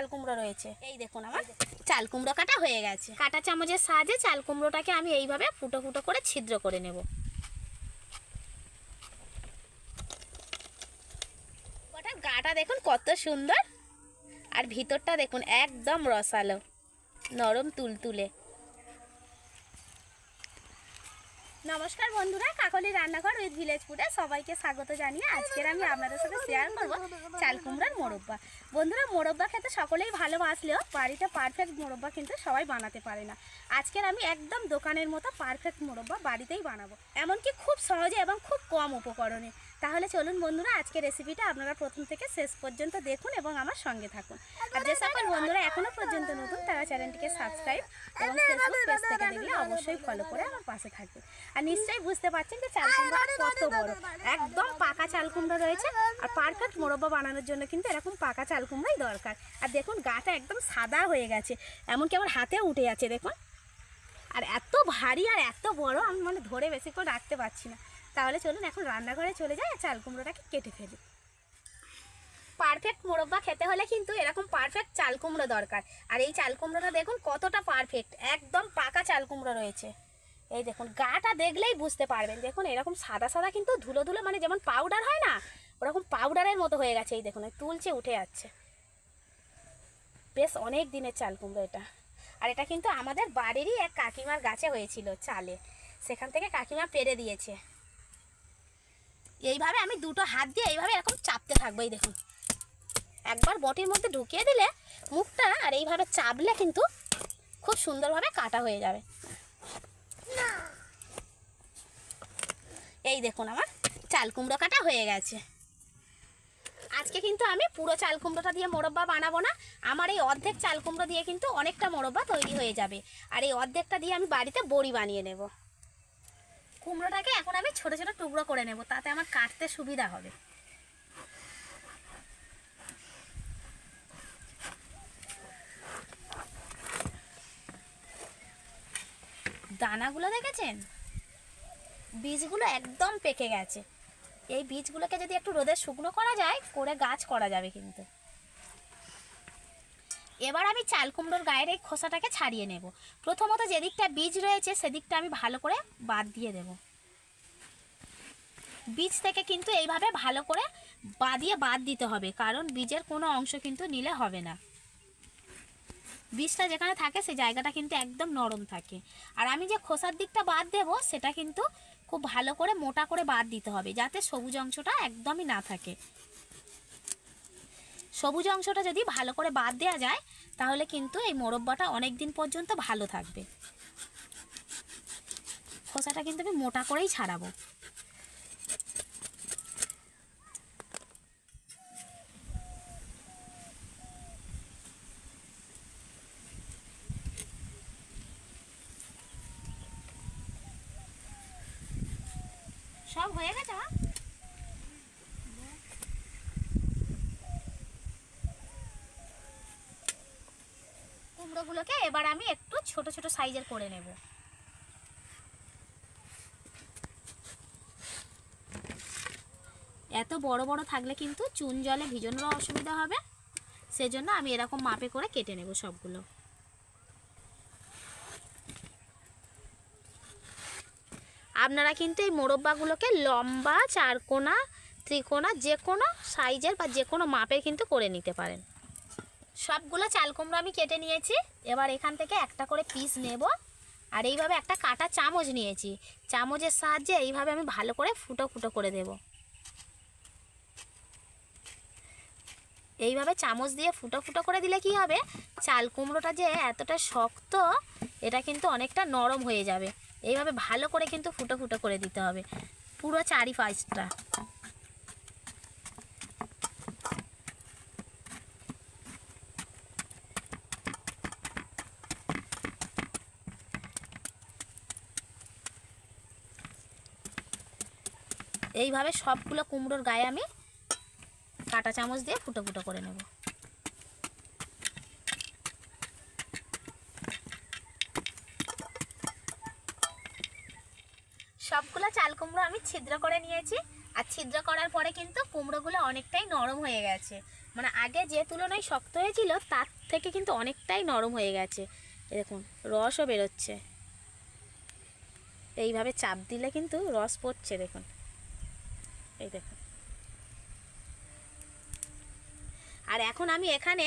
চাল কুমড়ো রয়েছে। এই দেখুন আমার চাল কুমড়ো কাটা হয়ে গেছে। কাটা চামচের সাহায্যে চাল কুমড়োটাকে আমি এইভাবে ফুটো ফুটো করে ছিদ্র করে নেব। ওটার গাটা দেখুন কত সুন্দর, আর ভিতরটা দেখুন একদম রসালো, নরম তুলতুলে। নমস্কার বন্ধুরা, কাকলি রান্নাঘর উইথ ভিলেজ ফুডে সবাইকে স্বাগত জানিয়ে আজকের আমি আপনাদের সাথে শেয়ার করব চাল কুমড়ার মোরব্বা। বন্ধুরা, মোরব্বা খেতে সকলেই ভালোবাসলেও বাড়িতে পারফেক্ট মোরব্বা কিন্তু সবাই বানাতে পারে না। আজকের আমি একদম দোকানের মতো পারফেক্ট মোরব্বা বাড়িতেই বানাবো, এমনকি খুব সহজে এবং খুব কম উপকরণে। তাহলে চলুন বন্ধুরা, আজকের রেসিপিটা আপনারা প্রথম থেকে শেষ পর্যন্ত দেখুন এবং আমার সঙ্গে থাকুন। আর যে সকল বন্ধুরা এখনও পর্যন্ত নতুন, তারা চ্যানেলটিকে সাবস্ক্রাইব এবং ফেসবুক পেজ থেকে দেখলে অবশ্যই ফলো করে আমার পাশে থাকবে। আর নিশ্চয়ই বুঝতে পারছেন যে চাল কুমড়োটা কত বড়, একদম পাকা চাল কুমড়ো রয়েছে। আর পারফেক্ট মোরব্বা বানানোর জন্য কিন্তু এরকম পাকা চাল কুমড়োই দরকার। আর দেখুন গাটা একদম সাদা হয়ে গেছে, এমনকি আমার হাতে উঠে যাচ্ছে দেখুন। আর এত ভারী আর এত বড়, আমি ধরে বেশিক্ষণ রাখতে পারছি না। তাহলে চলুন এখন রান্নাঘরে চলে যাই আর চাল কুমড়োটাকে কেটে ফেলি। পারফেক্ট মোরব্বা খেতে হলে কিন্তু এরকম পারফেক্ট চাল কুমড়ো দরকার। আর এই চাল কুমড়োটা দেখুন কতটা পারফেক্ট, একদম পাকা চাল কুমড়ো রয়েছে। এই দেখুন গাটা দেখলেই বুঝতে পারবেন, দেখুন এরকম সাদা সাদা কিন্তু ধুলো ধুলো, যেমন পাউডার হয় না, ওরকম পাউডারের মতো হয়ে গেছে। এই দেখুন তুলছে উঠে যাচ্ছে। বেশ অনেক দিনের চাল কুমড়ো এটা। আর এটা কিন্তু আমাদের বাড়িরই এক কাকিমার গাছে হয়েছিল চালে, সেখান থেকে কাকিমা পেরে দিয়েছে। এইভাবে আমি দুটো হাত দিয়ে এইভাবে এরকম চাপতে থাকবো। এই দেখুন একবার বটির মধ্যে ঢুকিয়ে দিলে মুখটা, আর এইভাবে চাপলে কিন্তু খুব সুন্দরভাবে কাটা হয়ে যাবে। এই দেখুন আমার চাল কুমড়ো কাটা হয়ে গেছে। আজকে কিন্তু আমি পুরো চাল কুমড়োটা দিয়ে মোরব্বা বানাবো না, আমার এই অর্ধেক চাল কুমড়ো দিয়ে কিন্তু অনেকটা মোরব্বা তৈরি হয়ে যাবে। আর এই অর্ধেকটা দিয়ে আমি বাড়িতে বড়ি বানিয়ে নেব। কুমড়োটাকে এখন আমি ছোট ছোট টুকরো করে নেব, তাতে আমার কাটতে সুবিধা হবে। দানাগুলো দেখেছেন, বীজগুলো একদম পেকে গেছে। এই বীজগুলোকে যদি একটু রোদে শুকনো করা যায়, করে গাছ করা যাবে কিন্তু। এবার আমি চাল কুমড়োর গায়ের এই খোসাটাকে ছাড়িয়ে নেব। প্রথমত যেদিকটা বীজ রয়েছে সেদিকটা আমি ভালো করে বাদ দিয়ে দেব। বীজ থেকে কিন্তু এইভাবে ভালো করে বাদ দিতে হবে, কারণ বীজের কোনো অংশ কিন্তু নিলে হবে না। বীজটা যেখানে থাকে সেই জায়গাটা কিন্তু একদম নরম থাকে। আর আমি যে খোসার দিকটা বাদ দেব, সেটা কিন্তু খুব ভালো করে মোটা করে বাদ দিতে হবে, যাতে সবুজ অংশটা একদমই না থাকে। সবুজ অংশটা যদি ভালো করে বাদ দেওয়া যায়, তাহলে কিন্তু এই মোরব্বাটা অনেক দিন পর্যন্ত ভালো থাকবে। খোসাটা কিন্তু আমি মোটা করেই ছাড়াবো। সব হয়ে গেছে। কুমড়োগুলোকে এবার আমি একটু ছোট ছোট সাইজের করে নেব। এত বড় বড় থাকলে কিন্তু চুন জলে ভিজানোর অসুবিধা হবে, সেজন্য আমি এরকম মাপে করে কেটে নেব সবগুলো। আপনারা কিন্তু এই মোরব্বাগুলোকে লম্বা, চারকোনা, ত্রিকোণা, যে কোনো সাইজের বা যে কোনো মাপের কিন্তু করে নিতে পারেন। সবগুলো চাল কুমড়ো আমি কেটে নিয়েছি। এবার এখান থেকে একটা করে পিস নেব। আর এইভাবে একটা কাটা চামচ নিয়েছি, চামচের সাহায্যে এইভাবে আমি ভালো করে ফুটো ফুটো করে দেব। এইভাবে চামচ দিয়ে ফুটো ফুটো করে দিলে কি হবে, চাল কুমড়োটা যে এতটা শক্ত, এটা কিন্তু অনেকটা নরম হয়ে যাবে। এইভাবে ভালো করে কিন্তু ফুটো ফুটো করে দিতে হবে পুরো চারিপাশটা। এইভাবে সবগুলো কুমড়োর গায়ে আমি কাঁটা চামচ দিয়ে ফুটো ফুটো করে নেব। সবগুলো চাল কুমড়ো আমি ছিদ্র করে নিয়েছি। আর ছিদ্র করার পরে কিন্তু কুমড়োগুলো অনেকটাই নরম হয়ে গেছে। মানে আগে যে তুলনায় শক্ত হয়েছিল তার থেকে কিন্তু অনেকটাই নরম হয়ে গেছে। দেখুন রসও বেরোচ্ছে, এইভাবে চাপ দিলে কিন্তু রস পড়ছে দেখুন, এই দেখুন। আর এখন আমি এখানে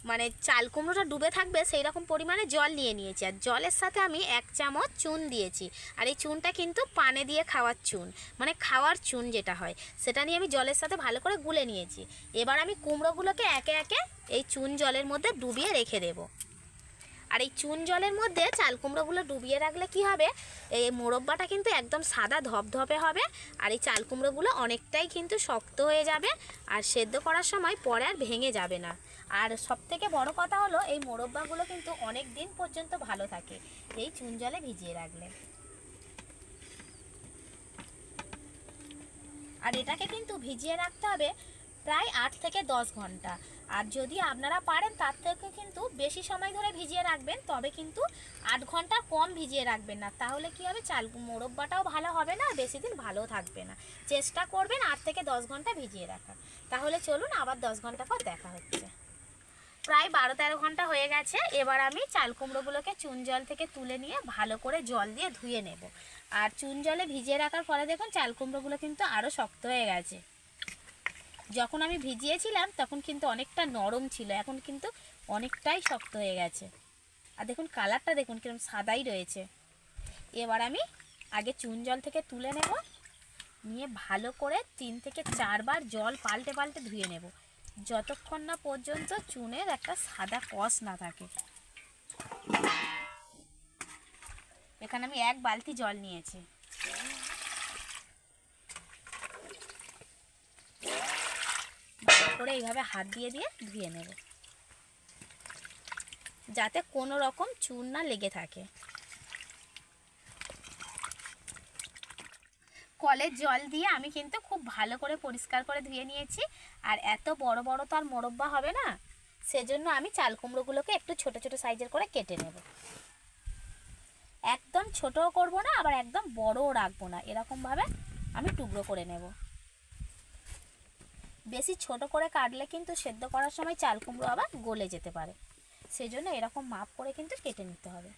মানে চাল কুমড়োটা ডুবে থাকবে সেই রকম পরিমাণে জল নিয়ে নিয়েছি, আর জলের সাথে আমি 1 চামচ চুন দিয়েছি। আর এই চুনটা কিন্তু পানে দিয়ে খাওয়ার চুন, মানে খাওয়ার চুন যেটা হয় সেটা নিয়ে আমি জলের সাথে ভালো করে গুলে নিয়েছি। এবার আমি কুমড়োগুলোকে একে একে এই চুন জলের মধ্যে ডুবিয়ে রেখে দেবো। আর এই চুন জলের মধ্যে চাল কুমড়োগুলো ডুবিয়ে রাখলে কি হবে, এই মোরব্বাটা কিন্তু একদম সাদা ধপধপে হবে, আর এই চাল কুমড়োগুলো অনেকটাই কিন্তু শক্ত হয়ে যাবে, আর সেদ্ধ করার সময় পরে আর ভেঙে যাবে না। আর সবথেকে বড় কথা হলো এই মোরব্বাগুলো কিন্তু অনেক দিন পর্যন্ত ভালো থাকে এই চুন জলে ভিজিয়ে রাখলে। আর এটাকে কিন্তু ভিজিয়ে রাখতে হবে প্রায় 8 থেকে 10 ঘন্টা। আর যদি আপনারা পারেন তার থেকে কিন্তু বেশি সময় ধরে ভিজিয়ে রাখবেন, তবে কিন্তু 8 ঘন্টা কম ভিজিয়ে রাখবেন না, তাহলে কি হবে চাল মোরব্বাটাও ভালো হবে না, বেশি দিন ভালো থাকবে না। চেষ্টা করবেন 8 থেকে 10 ঘন্টা ভিজিয়ে রাখার। তাহলে চলুন আবার 10 ঘন্টা পর দেখা হচ্ছে। প্রায় 12-13 ঘন্টা হয়ে গেছে। এবার আমি চাল কুমড়োগুলোকে চুন জল থেকে তুলে নিয়ে ভালো করে জল দিয়ে ধুয়ে নেব। আর চুন জলে ভিজিয়ে রাখার ফলে দেখুন চাল কুমড়োগুলো কিন্তু আরও শক্ত হয়ে গেছে। যখন আমি ভিজিয়েছিলাম তখন কিন্তু অনেকটা নরম ছিল, এখন কিন্তু অনেকটাই শক্ত হয়ে গেছে। আর দেখুন কালারটা দেখুন কিরকম সাদাই রয়েছে। এবার আমি আগে চুন জল থেকে তুলে নেব, নিয়ে ভালো করে 3 থেকে 4 বার জল পাল্টে পাল্টে ধুয়ে নেব, যতক্ষণ না পর্যন্ত চুনের একটা সাদা কষ না থাকে। এখানে আমি 1 বালতি জল নিয়েছি। ভালো করে এইভাবে হাত দিয়ে দিয়ে ধুয়ে নেব, যাতে কোনো রকম চুন না লেগে থাকে। কলের জল দিয়ে আমি কিন্তু খুব ভালো করে পরিষ্কার করে ধুয়ে নিয়েছি। আর এত বড় বড় তো আর মোরব্বা হবে না, সেজন্য আমি চাল কুমড়োগুলোকে একটু ছোট ছোট সাইজের করে কেটে নেব। একদম ছোটও করব না, আবার একদম বড়ও রাখবো না, এরকমভাবে আমি টুকরো করে নেব। বেশি ছোট করে কাটলে কিন্তু সেদ্ধ করার সময় চাল কুমড়ো আবার গলে যেতে পারে, সেজন্য এরকম মাপ করে কিন্তু কেটে নিতে হবে।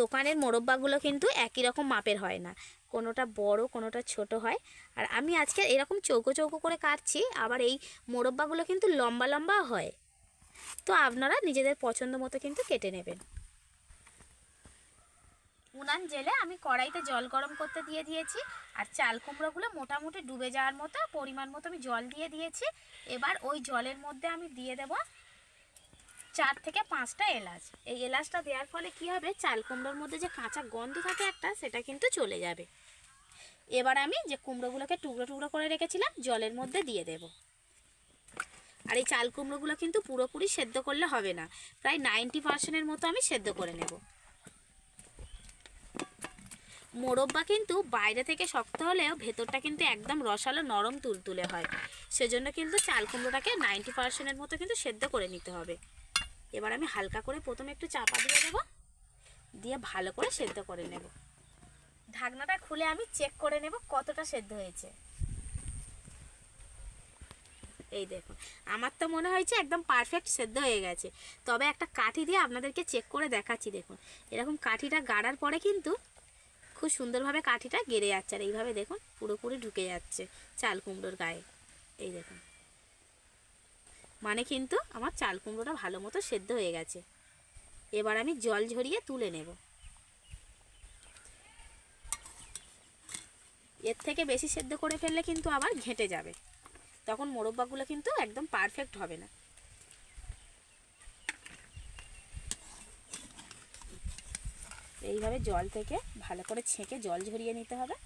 দোকানের মোরব্বাগুলো কিন্তু একই রকম মাপের হয় না, কোনোটা বড় কোনোটা ছোট হয়। আর আমি আজকে এরকম চৌকো চৌকো করে কাটছি, আবার এই মোরব্বাগুলো কিন্তু লম্বা লম্বা হয়, তো আপনারা নিজেদের পছন্দ মতো কিন্তু কেটে নেবেন। উনান জেলে আমি কড়াইতে জল গরম করতে দিয়ে দিয়েছি, আর চাল কুমড়োগুলো মোটামুটি ডুবে যাওয়ার মতো পরিমাণ মতো আমি জল দিয়ে দিয়েছি। এবার ওই জলের মধ্যে আমি দিয়ে দেব 4 থেকে 5টা এলাচ। এই এলাচটা দেওয়ার ফলে কি হবে, চাল কুমড়োর মধ্যে যে কাঁচা গন্ধ থাকে একটা, সেটা কিন্তু চলে যাবে। এবার আমি যে কুমড়োগুলোকে টুকরো টুকরো করে রেখেছিলাম জলের মধ্যে দিয়ে দেব। আর এই চাল কুমড়োগুলো কিন্তু পুরোপুরি সেদ্ধ করলে হবে না, প্রায় 90%-এর মতো আমি সেদ্ধ করে নেব। মোরব্বা কিন্তু বাইরে থেকে শক্ত হলেও ভেতরটা কিন্তু একদম রসালো নরম তুলতুলে হয়, সেজন্য কিন্তু চাল কুমড়োটাকে 90%-এর মতো কিন্তু সেদ্ধ করে নিতে হবে। এবার আমি হালকা করে প্রথমে একটু চাপা দিয়ে দেব, দিয়ে ভালো করে সেদ্ধ করে নেব। ঢাকনাটা খুলে আমি চেক করে নেব কতটা সেদ্ধ হয়েছে। এই দেখুন আমার তো মনে হয়েছে একদম পারফেক্ট সেদ্ধ হয়ে গেছে, তবে একটা কাঠি দিয়ে আপনাদেরকে চেক করে দেখাচ্ছি। দেখুন এরকম কাঠিটা গাড়ার পরে কিন্তু খুব সুন্দরভাবে কাঠিটা গেড়ে যাচ্ছে, আর এইভাবে দেখুন পুরোপুরি ঢুকে যাচ্ছে চাল কুমড়োর গায়ে। এই দেখুন মানে কিন্তু আমার চাল কুমড়োটা ভালো মতো সেদ্ধ হয়ে গেছে। এবার আমি জল ঝরিয়ে তুলে নেব। এর থেকে বেশি সেদ্ধ করে ফেললে কিন্তু আবার ঘেঁটে যাবে, তখন মোরব্বাগুলো কিন্তু একদম পারফেক্ট হবে না। এইভাবে জল থেকে ভালো করে ছেঁকে জল ঝরিয়ে নিতে হবে।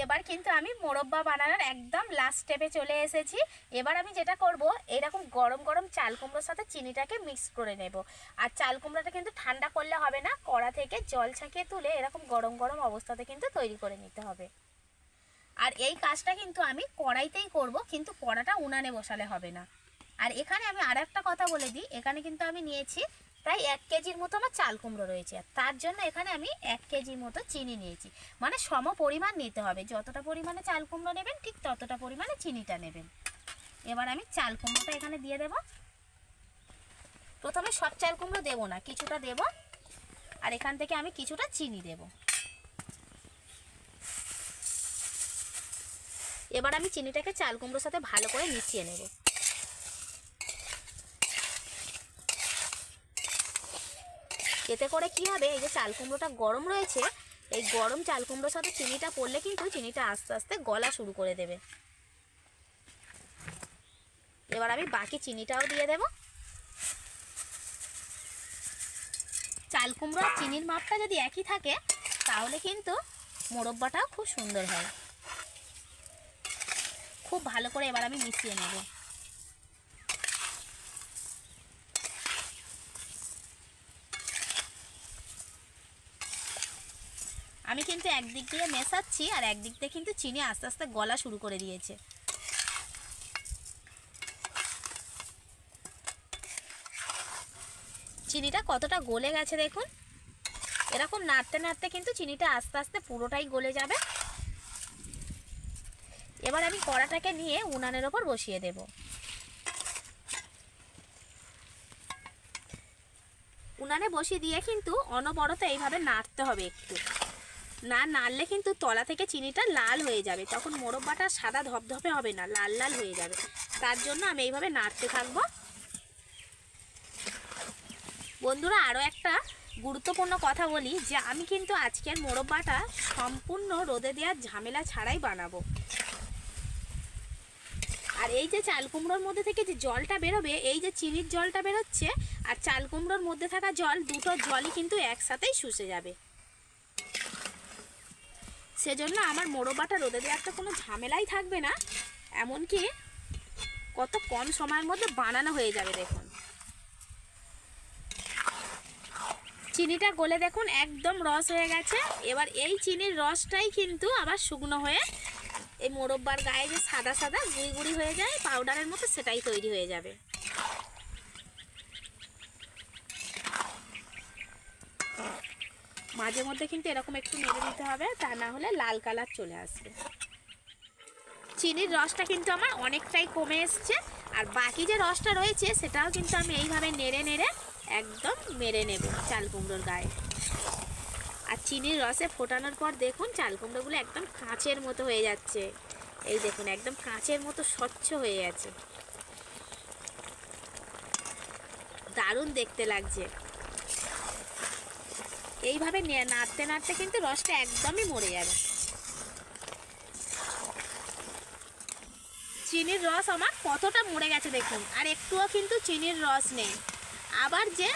এবার কিন্তু আমি মোরব্বা বানানোর একদম লাস্ট স্টেপে চলে এসেছি। এবার আমি যেটা করব, এরকম গরম গরম চাল কুমড়োর সাথে চিনিটাকে মিক্স করে নেব। আর চাল কুমড়োটা কিন্তু ঠান্ডা করলে হবে না, কড়া থেকে জল ছাঁকিয়ে তুলে এরকম গরম গরম অবস্থাতে কিন্তু তৈরি করে নিতে হবে। আর এই কাজটা কিন্তু আমি কড়াইতেই করব, কিন্তু কড়াটা উনানে বসালে হবে না। আর এখানে আমি আর একটা কথা বলে দিই, এখানে কিন্তু আমি নিয়েছি প্রায় 1 কেজির মতো আমার চাল কুমড়ো রয়েছে। আর তার জন্য এখানে আমি 1 কেজির মতো চিনি নিয়েছি। মানে সম পরিমাণ নিতে হবে, যতটা পরিমাণে চাল কুমড়ো নেবেন ঠিক ততটা পরিমাণে চিনিটা নেবেন। এবার আমি চাল কুমড়োটা এখানে দিয়ে দেব। প্রথমে সব চাল কুমড়ো দেবো না, কিছুটা দেব, আর এখান থেকে আমি কিছুটা চিনি দেব। এবার আমি চিনিটাকে চাল কুমড়োর সাথে ভালো করে মিশিয়ে নেব। এতে করে কি হবে, এই যে চাল কুমড়োটা গরম রয়েছে, এই গরম চাল কুমড়োর সাথে চিনিটা পড়লে কিন্তু চিনিটা আস্তে আস্তে গলা শুরু করে দেবে। এবার আমি বাকি চিনিটাও দিয়ে দেব। চাল কুমড়ো আর চিনির মাপটা যদি একই থাকে তাহলে কিন্তু মোরব্বাটাও খুব সুন্দর হয়। খুব ভালো করে এবার আমি মিশিয়ে নেব। আমি কিন্তু একদিক দিয়ে মেশাচ্ছি আর একদিক দিয়ে কিন্তু চিনি আস্তে আস্তে গলা শুরু করে দিয়েছে। চিনিটা কতটা গলে গেছে দেখুন। এরকম নাড়তে নাড়তে কিন্তু চিনিটা আস্তে আস্তে পুরোটাই গলে যাবে। এবার আমি কড়াটাকে নিয়ে উনানের ওপর বসিয়ে দেব। উনানে বসিয়ে দিয়ে কিন্তু অনবরত এইভাবে নাড়তে হবে। একটু না নাড়লে কিন্তু তলা থেকে চিনিটা লাল হয়ে যাবে, তখন মোরব্বাটা সাদা ধপধপে হবে না, লাল লাল হয়ে যাবে। তার জন্য আমি এইভাবে নাড়তে থাকবো। বন্ধুরা আরও একটা গুরুত্বপূর্ণ কথা বলি, যে আমি কিন্তু আজকের মোরব্বাটা সম্পূর্ণ রোদে দেওয়ার ঝামেলা ছাড়াই বানাবো। আর এই যে চাল কুমড়োর মধ্যে থেকে যে জলটা বেরোবে, এই যে চিনির জলটা বেরোচ্ছে আর চাল কুমড়োর মধ্যে থাকা জল, দুটো জলই কিন্তু একসাথেই শুষে যাবে। সেজন্য আমার মোরব্বাটা রোদে দেওয়ার কোনো ঝামেলাই থাকবে না, এমনকি কত কম সময়ের মধ্যে বানানো হয়ে যাবে। দেখুন চিনিটা গলে দেখুন একদম রস হয়ে গেছে। এবার এই চিনির রসটাই কিন্তু আবার শুকনো হয়ে এই মোরব্বার গায়ে যে সাদা সাদা গুঁড়ি গুঁড়ি হয়ে যায় পাউডারের মতো, সেটাই তৈরি হয়ে যাবে। মাঝে মধ্যে কিন্তু এরকম একটু নেড়ে দিতে হবে, তা না হলে লাল কালার চলে আসবে। চিনির রসটা কিন্তু আমার অনেকটাই কমে এসছে, আর বাকি যে রসটা রয়েছে সেটাও কিন্তু আমি এইভাবে নেড়ে নেড়ে একদম মেরে নেব চাল কুমড়োর গায়ে। আর চিনির রসে ফোটানোর পর দেখুন চাল কুমড়োগুলো একদম কাঁচের মতো হয়ে যাচ্ছে। এই দেখুন একদম কাঁচের মতো স্বচ্ছ হয়ে গেছে, দারুণ দেখতে লাগছে। এইভাবে নাড়তে নাড়তে কিন্তু রসটা একদমই মরে যাবে। চিনির রস আমার কতটা মরে গেছে দেখুন, আর একটুও কিন্তু চিনির রস নেই, আবার যে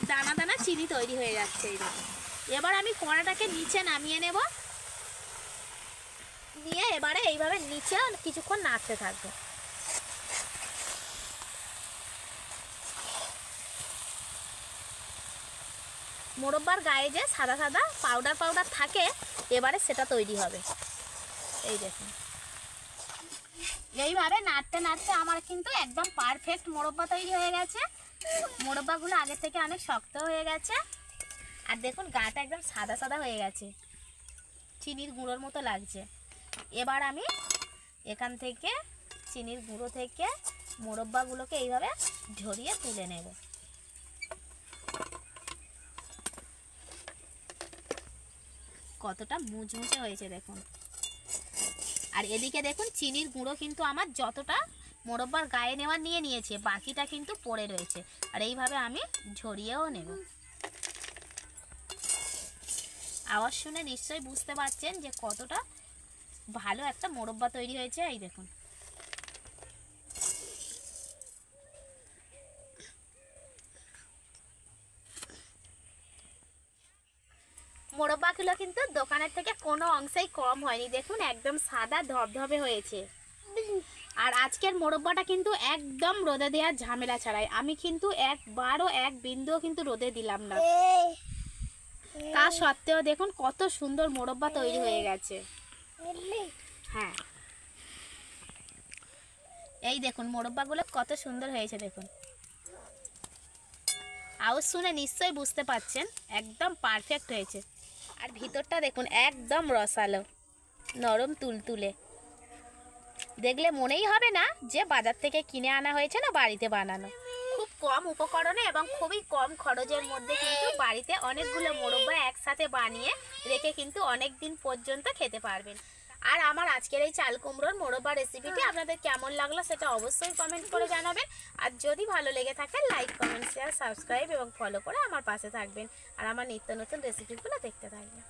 দানা দানা চিনি তৈরি হয়ে যাচ্ছে। এই দেখুন এবার আমি কড়াটাকে নিচে নামিয়ে নেব, নিয়ে এবারে এইভাবে নিচে কিছুক্ষণ নাড়তে থাকবো। মোরব্বার গায়ে যে সাদা সাদা পাউডার পাউডার থাকে এবারে সেটা তৈরি হবে। এই দেখুন এইভাবে নাড়তে নাড়তে আমার কিন্তু একদম পারফেক্ট মোরব্বা তৈরি হয়ে গেছে। মোরব্বাগুলো আগে থেকে অনেক শক্ত হয়ে গেছে, আর দেখুন গাটা একদম সাদা সাদা হয়ে গেছে, চিনির গুঁড়োর মতো লাগছে। এবার আমি এখান থেকে চিনির গুঁড়ো থেকে মোরব্বাগুলোকে এইভাবে ঝরিয়ে তুলে নেব। কতটা মুচমুচে হয়েছে দেখুন। আর এদিকে দেখুন চিনির গুঁড়ো কিন্তু আমার যতটা মোরব্বার গায়ে নেওয়ার নিয়ে নিয়েছে, বাকিটা কিন্তু পড়ে রয়েছে। আর এইভাবে আমি ঝরিয়েও নেব। আওয়াজ শুনে নিশ্চয়ই বুঝতে পারছেন যে কতটা ভালো একটা মোরব্বা তৈরি হয়েছে। এই দেখুন মোরব্বাগুলো কিন্তু দোকানের থেকে কোনো অংশেই কম হয়নি, দেখুন একদম সাদা ধবধবে হয়েছে। আর আজকের মোরব্বাটা কিন্তু একদম রোদে দেওয়ার ঝামেলা ছাড়াই, আমি কিন্তু একবারও এক বিন্দুও কিন্তু রোদে দিলাম না, তা সত্ত্বেও দেখুন কত সুন্দর মোরব্বা তৈরি হয়ে গেছে। হ্যাঁ এই দেখুন মোরব্বাগুলো কত সুন্দর হয়েছে দেখুন। আওয়াজ শুনে নিশ্চয়ই বুঝতে পারছেন একদম পারফেক্ট হয়েছে। আর ভিতরটা দেখুন একদম রসালো, নরম তুলতুলে। দেখলে মনেই হবে না যে বাজার থেকে কিনে আনা হয়েছে না বাড়িতে বানানো। খুব কম উপকরণে এবং খুবই কম খরচের মধ্যে কিন্তু বাড়িতে অনেকগুলো মোরব্বা একসাথে বানিয়ে রেখে কিন্তু অনেক দিন পর্যন্ত খেতে পারবেন। আর আমার আজকের এই চাল কুমড়োর মোরব্বা রেসিপিটি আপনাদের কেমন লাগলো সেটা অবশ্যই কমেন্ট করে জানাবেন। আর যদি ভালো লেগে থাকে লাইক, কমেন্ট, শেয়ার, সাবস্ক্রাইব এবং ফলো করে আমার পাশে থাকবেন আর আমার নিত্য নতুন রেসিপিগুলো দেখতে থাকবেন।